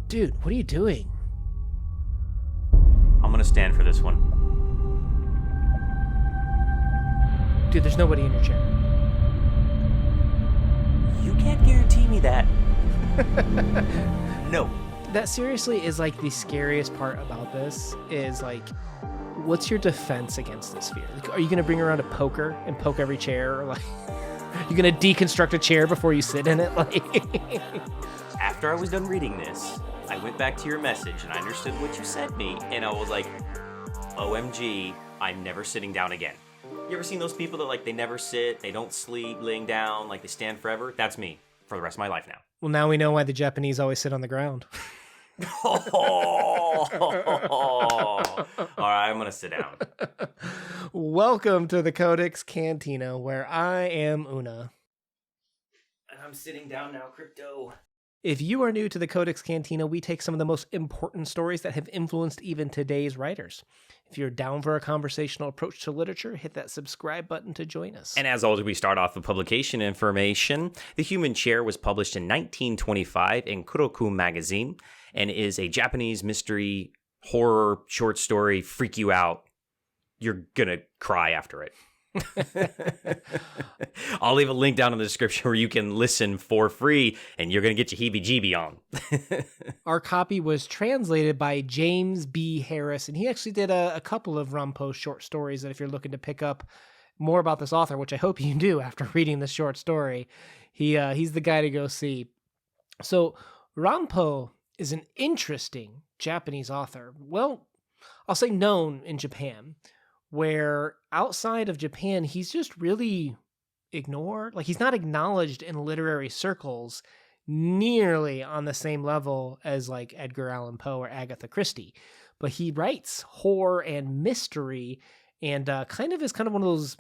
Dude, what are you doing? I'm gonna stand for this one. Dude, there's nobody in your chair. You can't guarantee me that. No. That seriously is like the scariest part about this is like, what's your defense against this fear? Like, are you going to bring around a poker and poke every chair? Or like, you're going to deconstruct a chair before you sit in it? Like, After I was done reading this, I went back to your message and I understood what you sent me, and I was like, OMG, I'm never sitting down again. You ever seen those people that like they never sit, they don't sleep laying down, like they stand forever? That's me for the rest of my life now. well, now we know why the Japanese always sit on the ground. All right, I'm gonna sit down. Welcome to the CodeX Cantina, where I am Una. And I'm sitting down now, Crypto. If you are new to the CodeX Cantina, we take some of the most important stories that have influenced even today's writers. If you're down for a conversational approach to literature, hit that subscribe button to join us. And as always, we start off with publication information. The Human Chair was published in 1925 in Kuroku magazine and is a Japanese mystery horror short story. Freak you out. You're gonna cry after it. I'll leave a link down in the description where you can listen for free, and you're going to get your heebie-jeebie on. Our copy was translated by James B. Harris, and he actually did a couple of Ranpo short stories that if you're looking to pick up more about this author, which I hope you do after reading this short story, he's the guy to go see. So Ranpo is an interesting Japanese author. Well, I'll say known in Japan, where outside of Japan, he's just really ignored. Like, he's not acknowledged in literary circles nearly on the same level as like Edgar Allan Poe or Agatha Christie. But he writes horror and mystery and kind of one of those,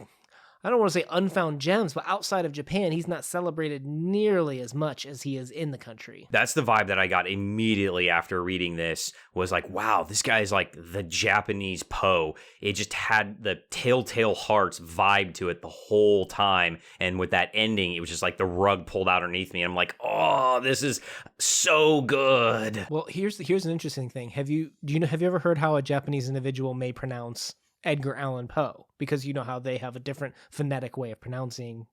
I don't want to say unfound gems, but outside of Japan, he's not celebrated nearly as much as he is in the country. That's the vibe that I got immediately after reading this, was like, wow, this guy's like the Japanese Poe. It just had the Telltale Hearts vibe to it the whole time. And with that ending, it was just like the rug pulled out underneath me. And I'm like, oh, this is so good. Well, here's an interesting thing. Have you ever heard how a Japanese individual may pronounce Edgar Allan Poe? Because you know how they have a different phonetic way of pronouncing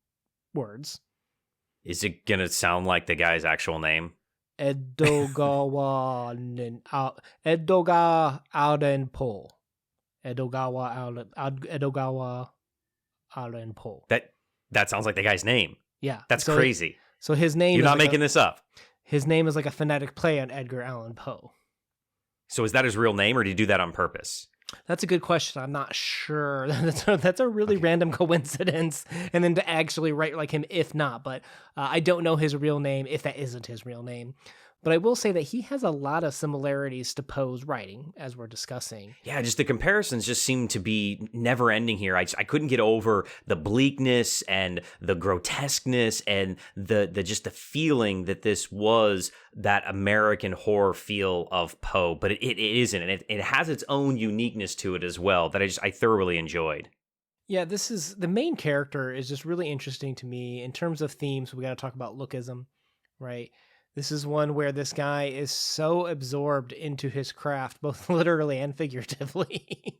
words. Is it going to sound like the guy's actual name? Edogawa Ranpo. Edogawa Ranpo. That sounds like the guy's name. Yeah. That's crazy. So his name You're not making this up. His name is like a phonetic play on Edgar Allan Poe. So is that his real name, or did he do that on purpose? That's a good question. I'm not sure. That's a really random coincidence. And then to actually write like him, if not. But I don't know his real name, if that isn't his real name. But I will say that he has a lot of similarities to Poe's writing, as we're discussing. Yeah, just the comparisons just seem to be never ending here. I couldn't get over the bleakness and the grotesqueness and the just the feeling that this was that American horror feel of Poe. But it isn't, and it has its own uniqueness to it as well that I thoroughly enjoyed. Yeah, the main character is just really interesting to me in terms of themes. We got to talk about lookism, right? This is one where this guy is so absorbed into his craft, both literally and figuratively.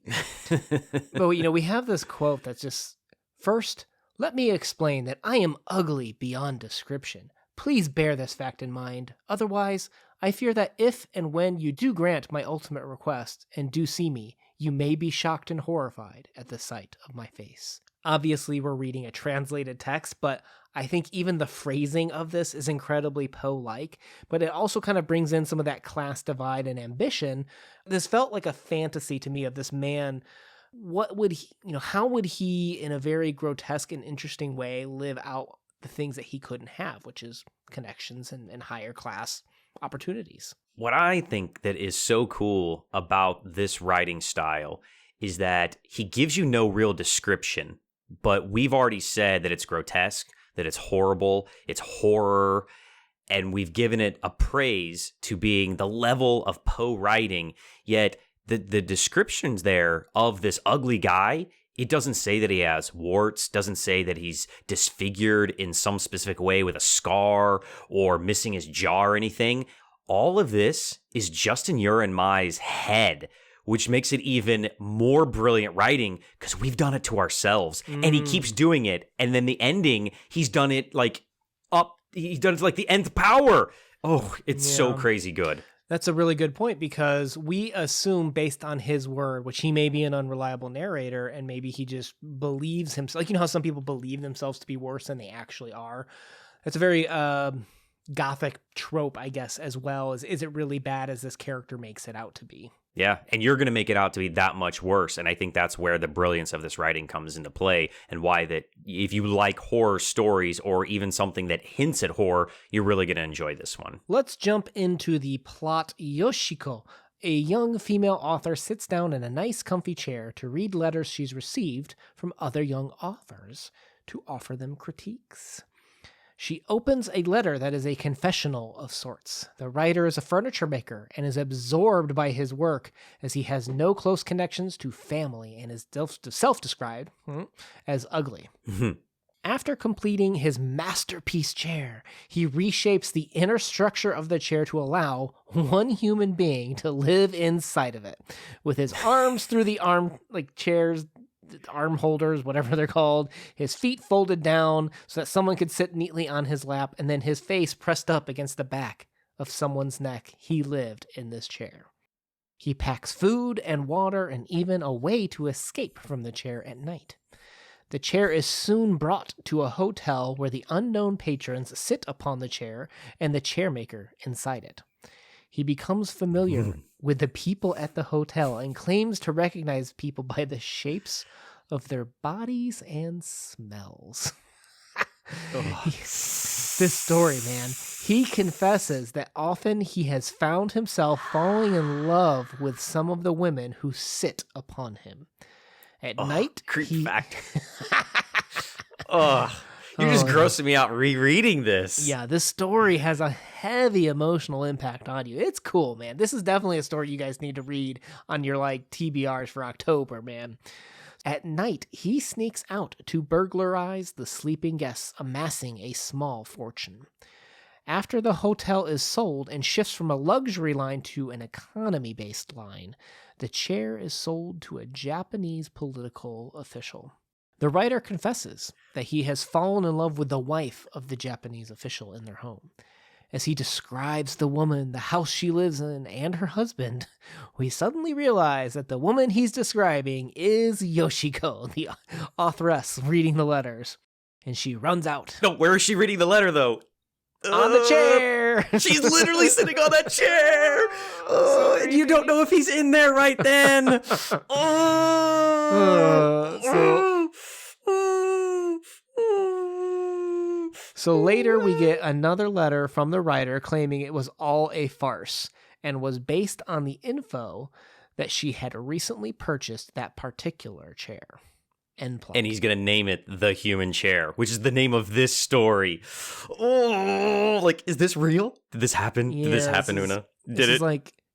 But, we have this quote that's just, first, let me explain that I am ugly beyond description. Please bear this fact in mind. Otherwise, I fear that if and when you do grant my ultimate request and do see me, you may be shocked and horrified at the sight of my face. Obviously, we're reading a translated text, but I think even the phrasing of this is incredibly Poe-like, but it also kind of brings in some of that class divide and ambition. This felt like a fantasy to me of this man. What would he, how would he, in a very grotesque and interesting way, live out the things that he couldn't have, which is connections and higher class opportunities? What I think that is so cool about this writing style is that he gives you no real description, but we've already said that it's grotesque, that it's horrible, it's horror, and we've given it a praise to being the level of Poe writing, yet the descriptions there of this ugly guy, it doesn't say that he has warts, doesn't say that he's disfigured in some specific way with a scar or missing his jaw or anything. all of this is just in your and Mai's head, which makes it even more brilliant writing because we've done it to ourselves. And he keeps doing it. And then the ending, he's done it like he's done it to like the nth power. Oh, it's so crazy good. That's a really good point because we assume based on his word, which he may be an unreliable narrator and maybe he just believes himself. Like, you know how some people believe themselves to be worse than they actually are? That's a very gothic trope, I guess, as well. Is it really bad as this character makes it out to be? Yeah, and you're going to make it out to be that much worse. And I think that's where the brilliance of this writing comes into play and why that if you like horror stories or even something that hints at horror, you're really going to enjoy this one. Let's jump into the plot. Yoshiko, a young female author, sits down in a nice comfy chair to read letters she's received from other young authors to offer them critiques. She opens a letter that is a confessional of sorts. The writer is a furniture maker and is absorbed by his work as he has no close connections to family and is self-described as ugly. After completing his masterpiece chair, he reshapes the inner structure of the chair to allow one human being to live inside of it. With his arms through the chairs, arm holders, whatever they're called, his feet folded down so that someone could sit neatly on his lap, and then his face pressed up against the back of someone's neck. He lived in this chair. He packs food and water and even a way to escape from the chair at night. The chair is soon brought to a hotel where the unknown patrons sit upon the chair and the chairmaker inside it. He becomes familiar with the people at the hotel and claims to recognize people by the shapes of their bodies and smells. This story, man. He confesses that often he has found himself falling in love with some of the women who sit upon him. At night, creep fact. You're just grossing me out rereading this. Yeah, this story has a heavy emotional impact on you. It's cool, man. This is definitely a story you guys need to read on your TBRs for October, man. At night, he sneaks out to burglarize the sleeping guests, amassing a small fortune. After the hotel is sold and shifts from a luxury line to an economy-based line, the chair is sold to a Japanese political official. The writer confesses that he has fallen in love with the wife of the Japanese official in their home. As he describes the woman, the house she lives in, and her husband, we suddenly realize that the woman he's describing is Yoshiko, the authoress reading the letters. And she runs out. No, where is she reading the letter, though? On the chair! She's literally sitting on that chair! And you don't know if he's in there right then! So later we get another letter from the writer claiming it was all a farce and was based on the info that she had recently purchased that particular chair. And he's going to name it The Human Chair, which is the name of this story. Oh, is this real? Did this happen? Yeah, Did this happen, Una? Did it?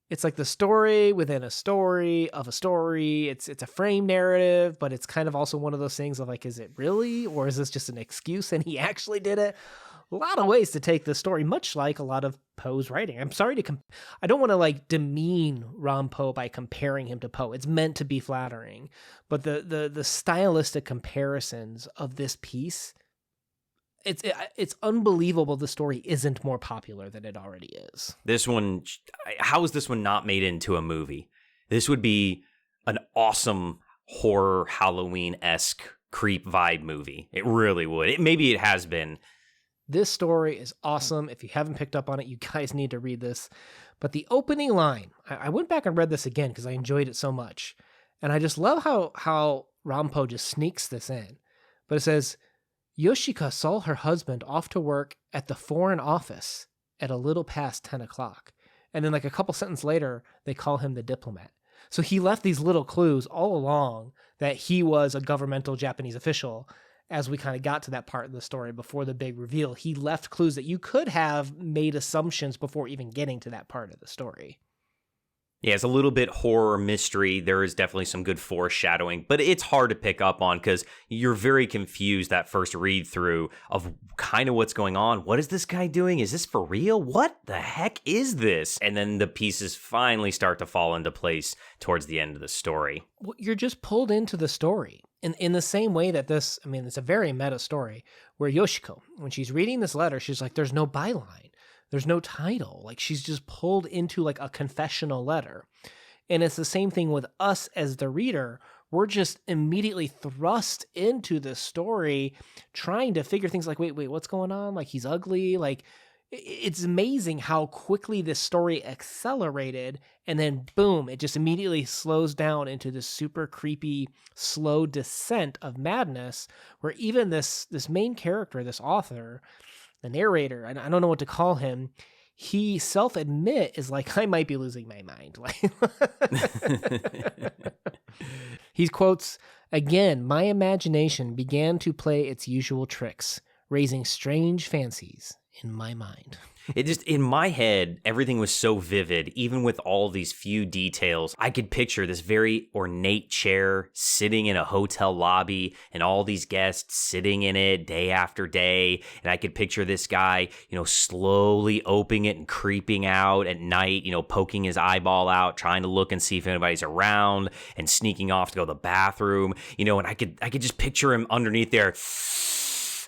It's like the story within a story of a story. It's a frame narrative, but it's kind of also one of those things of is it really? Or is this just an excuse and he actually did it? A lot of ways to take this story, much like a lot of Poe's writing. I'm sorry I don't want to demean Ranpo by comparing him to Poe. It's meant to be flattering, but the stylistic comparisons of this piece, it's unbelievable the story isn't more popular than it already is. This one, how is this one not made into a movie? This would be an awesome horror Halloween-esque creep vibe movie. It really would. Maybe it has been. This story is awesome. If you haven't picked up on it, you guys need to read this. But the opening line, I went back and read this again because I enjoyed it so much. And I just love how Ranpo just sneaks this in. But it says, Yoshika saw her husband off to work at the Foreign Office at a little past 10 o'clock. And then a couple sentences later, they call him the diplomat. So he left these little clues all along that he was a governmental Japanese official. As we kind of got to that part of the story before the big reveal, he left clues that you could have made assumptions before even getting to that part of the story. Yeah, it's a little bit horror mystery. There is definitely some good foreshadowing, but it's hard to pick up on because you're very confused that first read through of kind of what's going on. What is this guy doing? Is this for real? What the heck is this? And then the pieces finally start to fall into place towards the end of the story. Well, you're just pulled into the story. In the same way that this, I mean, it's a very meta story where Yoshiko, when she's reading this letter, she's like, there's no byline. There's no title. Like, she's just pulled into like a confessional letter. And it's the same thing with us as the reader. We're just immediately thrust into the story, trying to figure things like, wait, what's going on? Like, he's ugly. Like, it's amazing how quickly this story accelerated. And then boom, it just immediately slows down into this super creepy, slow descent of madness where even this main character, this author, the narrator, and I don't know what to call him, he self-admit is like, I might be losing my mind. Like, he quotes, again, my imagination began to play its usual tricks, raising strange fancies in my mind. It just, in my head, everything was so vivid, even with all these few details. I could picture this very ornate chair sitting in a hotel lobby and all these guests sitting in it day after day. And I could picture this guy, slowly opening it and creeping out at night, poking his eyeball out, trying to look and see if anybody's around and sneaking off to go to the bathroom, and I could just picture him underneath there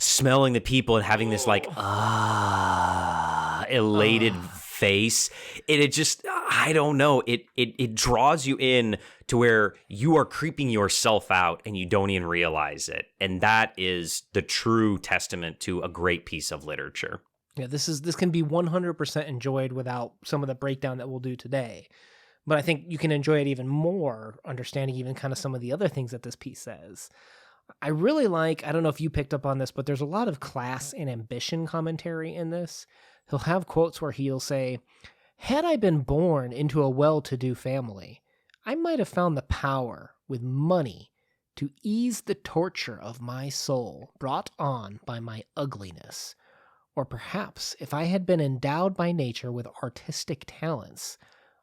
smelling the people and having this like elated face. It just, I don't know, it draws you in to where you are creeping yourself out and you don't even realize it. And that is the true testament to a great piece of literature. Yeah, this can be 100% enjoyed without some of the breakdown that we'll do today. But I think you can enjoy it even more understanding even kind of some of the other things that this piece says. I really like, I don't know if you picked up on this, but there's a lot of class and ambition commentary in this. He'll have quotes where he'll say, had I been born into a well-to-do family, I might have found the power with money to ease the torture of my soul brought on by my ugliness. Or perhaps if I had been endowed by nature with artistic talents,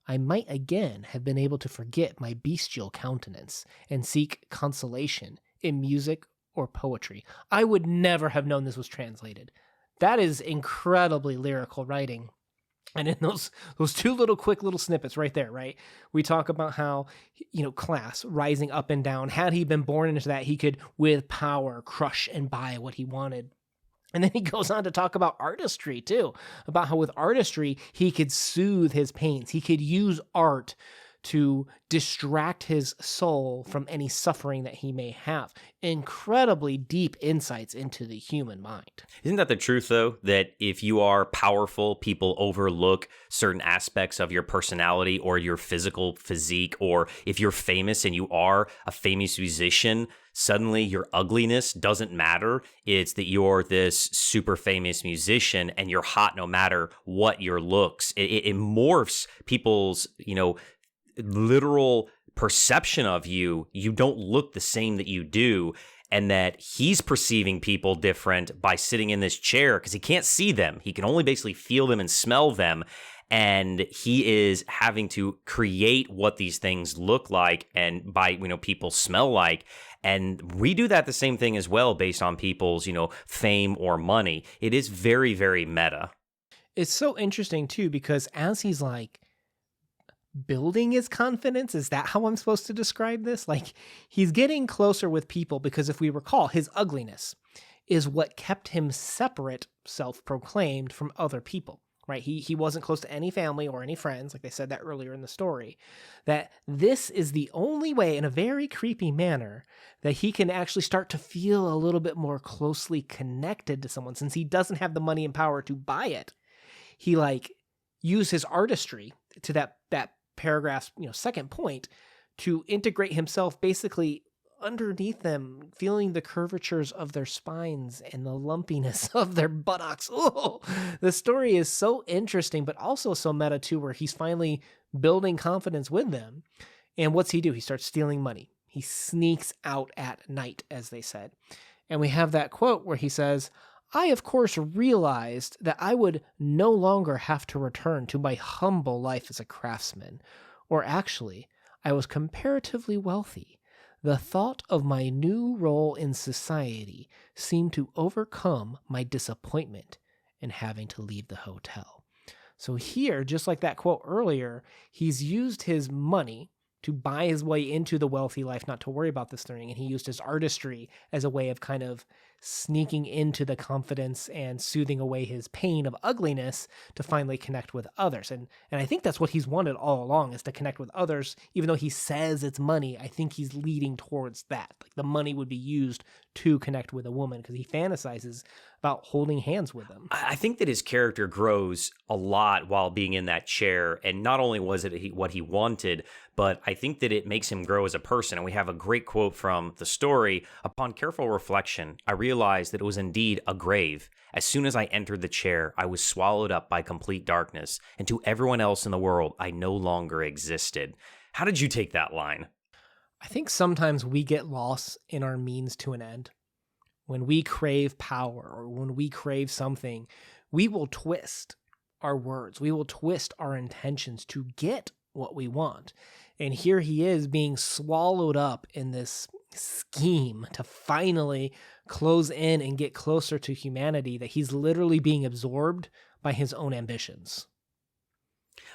I might again have been able to forget my bestial countenance and seek consolation in music or poetry. I would never have known this was translated. That is incredibly lyrical writing. And in those two quick little snippets right there, right? We talk about how, class rising up and down. Had he been born into that, he could, with power, crush and buy what he wanted. And then he goes on to talk about artistry too, about how with artistry, he could soothe his pains. He could use art to distract his soul from any suffering that he may have. Incredibly deep insights into the human mind. Isn't that the truth, though? That if you are powerful, people overlook certain aspects of your personality or your physical physique, or if you're famous and you are a famous musician, suddenly your ugliness doesn't matter. It's that you're this super famous musician and you're hot no matter what your looks. It morphs people's, literal perception of you. You don't look the same that you do, and that he's perceiving people different by sitting in this chair because he can't see them. He can only basically feel them and smell them, and he is having to create what these things look like and by people smell like. And we do that the same thing as well based on people's fame or money. It is very, very meta. It's so interesting too, because as he's like building his confidence, is that how I'm supposed to describe this? Like, he's getting closer with people because if we recall, his ugliness is what kept him separate, self-proclaimed, from other people, right? He wasn't close to any family or any friends, like they said that earlier in the story, that this is the only way in a very creepy manner that he can actually start to feel a little bit more closely connected to someone, since he doesn't have the money and power to buy it. He use his artistry to that paragraph's second point to integrate himself basically underneath them, feeling the curvatures of their spines and the lumpiness of their buttocks. Oh, the story is so interesting, but also so meta too, where he's finally building confidence with them. And what's he do? He starts stealing money. He sneaks out at night, as they said. And we have that quote where he says, I, of course, realized that I would no longer have to return to my humble life as a craftsman, Or actually, I was comparatively wealthy. The thought of my new role in society seemed to overcome my disappointment in having to leave the hotel. So here, just like that quote earlier, he's used his money to buy his way into the wealthy life, not to worry about this thing. And he used his artistry as a way of kind of sneaking into the confidence and soothing away his pain of ugliness to finally connect with others. And I think that's what he's wanted all along, is to connect with others. Even though he says it's money, I think he's leading towards that. Like the money would be used to connect with a woman, because he fantasizes about holding hands with them. I think that his character grows a lot while being in that chair. And not only was it what he wanted, but I think that it makes him grow as a person. And we have a great quote from the story. Upon careful reflection, I realized that it was indeed a grave. As soon as I entered the chair, I was swallowed up by complete darkness, and to everyone else in the world, I no longer existed. How did you take that line? I think sometimes we get lost in our means to an end. When we crave power or when we crave something, we will twist our words. We will twist our intentions to get what we want. And here he is being swallowed up in this scheme to finally close in and get closer to humanity, that he's literally being absorbed by his own ambitions.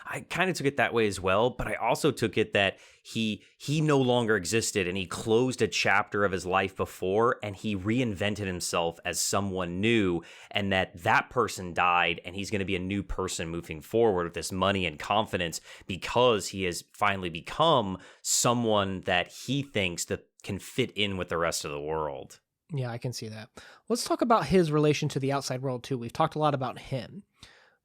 I kind of took it that way as well, but I also took it that he no longer existed, and he closed a chapter of his life before, and he reinvented himself as someone new, and that person died, and he's going to be a new person moving forward with this money and confidence, because he has finally become someone that he thinks that can fit in with the rest of the world. Yeah, I can see that. Let's talk about his relation to the outside world too. We've talked a lot about him.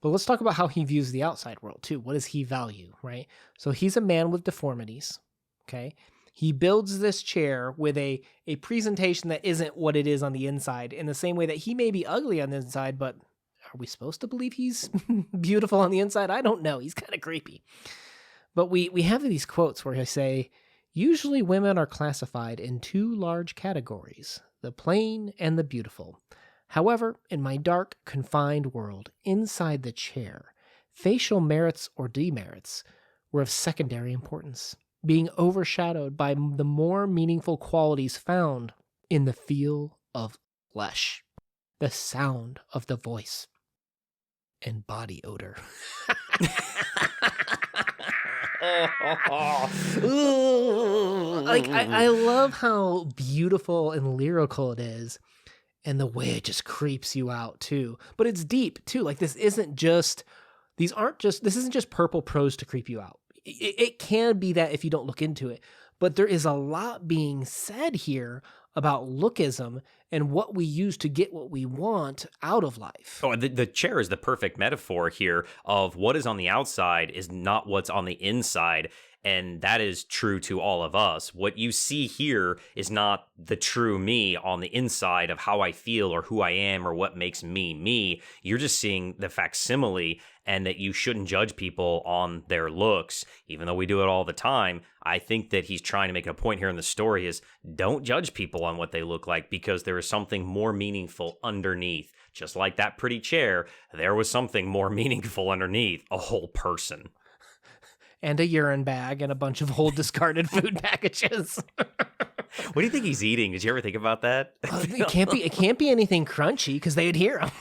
But let's talk about how he views the outside world too. What does he value, right? So he's a man with deformities, okay? He builds this chair with a presentation that isn't what it is on the inside, in the same way that he may be ugly on the inside, but are we supposed to believe he's beautiful on the inside? I don't know. He's kind of creepy. But we have these quotes where he say, usually women are classified in two large categories, the plain and the beautiful. However, in my dark, confined world, inside the chair, facial merits or demerits were of secondary importance, being overshadowed by the more meaningful qualities found in the feel of flesh, the sound of the voice, and body odor. Like I love how beautiful and lyrical it is. And the way it just creeps you out too. But it's deep too. Like this isn't just purple prose to creep you out. It can be that if you don't look into it. But there is a lot being said here about lookism and what we use to get what we want out of life. Oh, the chair is the perfect metaphor here of what is on the outside is not what's on the inside. And that is true to all of us. What you see here is not the true me on the inside of how I feel or who I am or what makes me me. You're just seeing the facsimile, and that you shouldn't judge people on their looks, even though we do it all the time. I think that he's trying to make a point here in the story is don't judge people on what they look like, because there is something more meaningful underneath. Just like that pretty chair, there was something more meaningful underneath, a whole person. And a urine bag and a bunch of old discarded food packages. What do you think he's eating? Did you ever think about that? It can't be anything crunchy, because they'd hear him.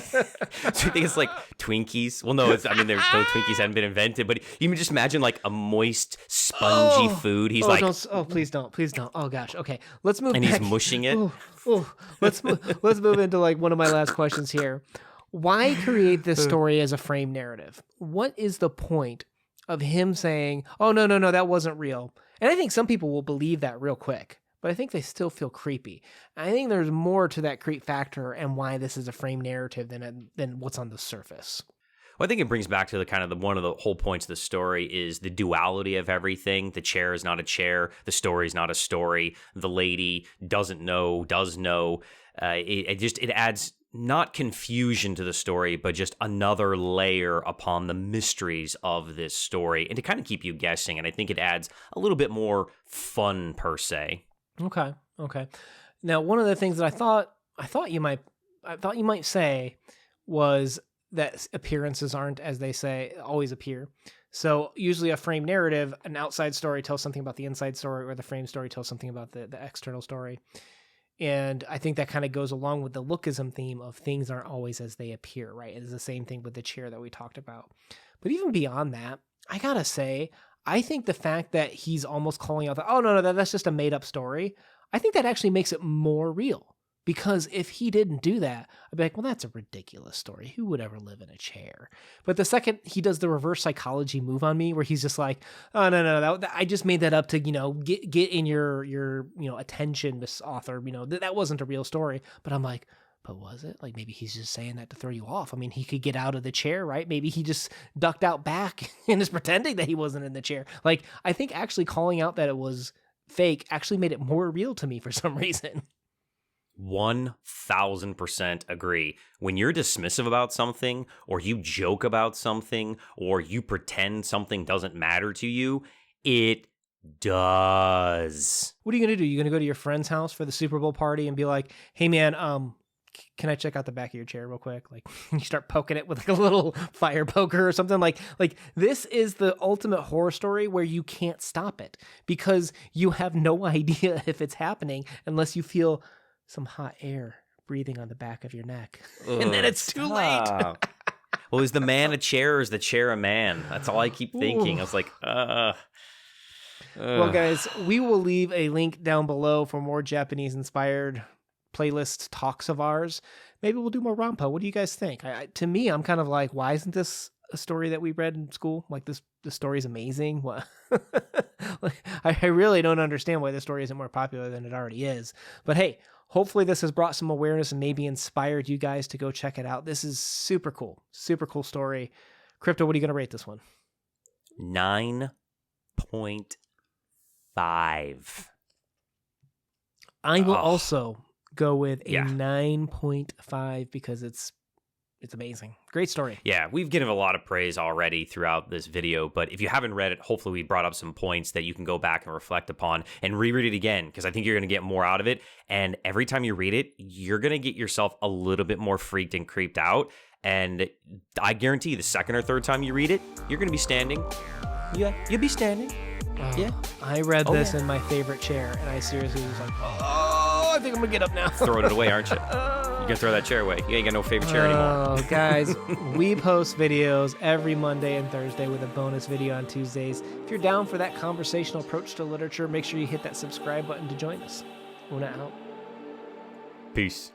So you think it's like Twinkies? Well, no, those Twinkies haven't been invented, but you can just imagine like a moist, spongy food. He's please don't. Oh gosh. Okay, let's move. And back. He's mushing it. Let's move into like one of my last questions here. Why create this story as a frame narrative? What is the point of him saying, oh, no, that wasn't real? And I think some people will believe that real quick, but I think they still feel creepy. I think there's more to that creep factor and why this is a frame narrative than what's on the surface. Well, I think it brings back to one of the whole points of the story is the duality of everything. The chair is not a chair. The story is not a story. The lady doesn't know, does know. It adds not confusion to the story, but just another layer upon the mysteries of this story, and to kind of keep you guessing. And I think it adds a little bit more fun per se. Okay. Now, one of the things that I thought you might say was that appearances aren't, as they say, always appear. So usually a frame narrative, an outside story tells something about the inside story, or the frame story tells something about the external story. And I think that kind of goes along with the lookism theme of things aren't always as they appear, right? It's the same thing with the chair that we talked about. But even beyond that, I gotta say, I think the fact that he's almost calling out that, oh, no, that's just a made up story, I think that actually makes it more real. Because if he didn't do that, I'd be like, well, that's a ridiculous story. Who would ever live in a chair? But the second he does the reverse psychology move on me, where he's just like, oh, no, I just made that up to, get in your attention, this author, that wasn't a real story. But I'm like, but was it? Like, maybe he's just saying that to throw you off. I mean, he could get out of the chair, right? Maybe he just ducked out back and is pretending that he wasn't in the chair. Like, I think actually calling out that it was fake actually made it more real to me for some reason. 1000% agree. When you're dismissive about something, or you joke about something, or you pretend something doesn't matter to you, it does. What are you going to do? You going to go to your friend's house for the Super Bowl party and be like, hey man, can I check out the back of your chair real quick? Like, you start poking it with like a little fire poker or something. Like this is the ultimate horror story where you can't stop it because you have no idea if it's happening unless you feel some hot air breathing on the back of your neck. And then it's too late. Well, is the man a chair or is the chair a man? That's all I keep thinking. I was like, Well, guys, we will leave a link down below for more Japanese-inspired playlist talks of ours. Maybe we'll do more Ranpo. What do you guys think? To me, I'm kind of like, why isn't this a story that we read in school? Like, this story is amazing. What? Like, I really don't understand why this story isn't more popular than it already is. But hey, hopefully this has brought some awareness and maybe inspired you guys to go check it out. This is super cool story. Crypto, what are you going to rate this one? 9.5. I will also go with a 9.5 because it's amazing. Great story. Yeah, we've given a lot of praise already throughout this video, but if you haven't read it, hopefully we brought up some points that you can go back and reflect upon and reread it again, because I think you're going to get more out of it. And every time you read it, you're going to get yourself a little bit more freaked and creeped out. And I guarantee the second or third time you read it, you're going to be standing. Yeah, you'll be standing. Yeah. I read this in my favorite chair, and I seriously was like, I think I'm going to get up now. Throwing it away, aren't you? You're going to throw that chair away. You ain't got no favorite chair anymore. Oh, guys, we post videos every Monday and Thursday with a bonus video on Tuesdays. If you're down for that conversational approach to literature, make sure you hit that subscribe button to join us. Una out. Peace.